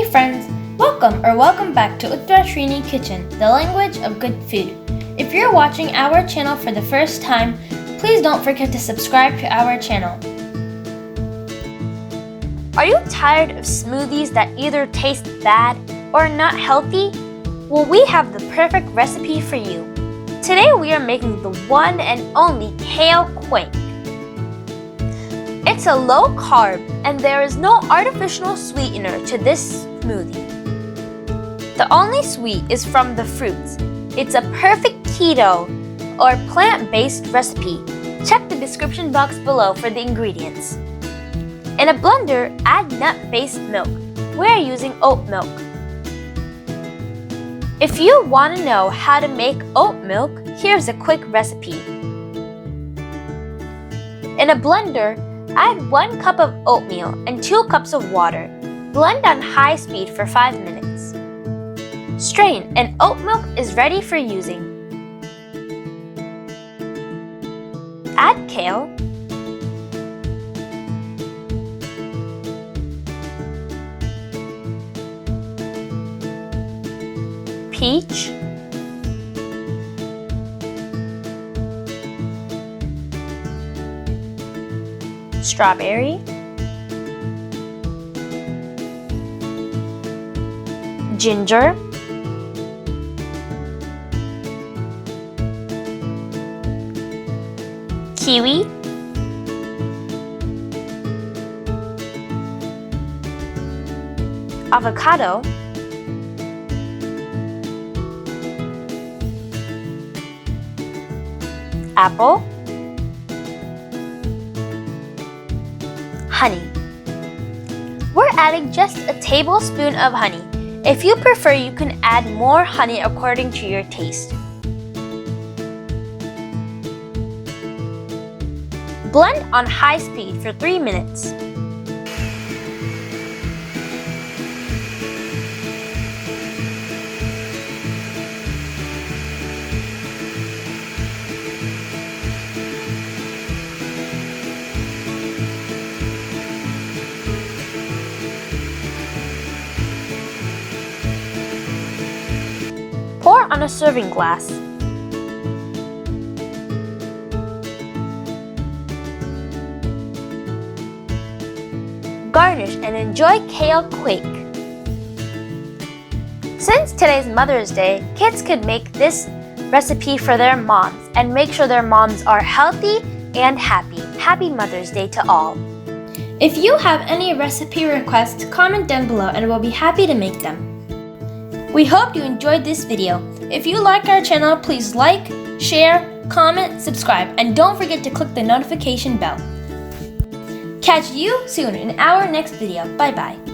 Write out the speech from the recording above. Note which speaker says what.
Speaker 1: friends, welcome back to Uttarashrini Kitchen, the language of good food. If you're watching our channel for the first time, please don't forget to subscribe to our channel. Are you tired of smoothies that either taste bad or are not healthy? Well, we have the perfect recipe for you. Today we are making the one and only Kale Quake. It's a low carb and there is no artificial sweetener to this smoothie. The only sweet is from the fruits. It's a perfect keto or plant-based recipe. Check the description box below for the ingredients. In a blender, add nut-based milk. We're using oat milk. If you want to know how to make oat milk, here's a quick recipe. In a blender, add 1 cup of oatmeal and 2 cups of water. Blend on high speed for 5 minutes. Strain and oat milk is ready for using. Add kale, peach, strawberry, ginger, kiwi, avocado, apple, honey. We're adding just a tablespoon of honey. If you prefer, you can add more honey according to your taste. Blend on high speed for 3 minutes. Pour on a serving glass. Garnish and enjoy Kale Quake. Since today's Mother's Day, kids could make this recipe for their moms and make sure their moms are healthy and happy. Happy Mother's Day to all. If you have any recipe requests, comment down below and we'll be happy to make them. We hope you enjoyed this video. If you like our channel, please like, share, comment, subscribe, and don't forget to click the notification bell. Catch you soon in our next video. Bye bye.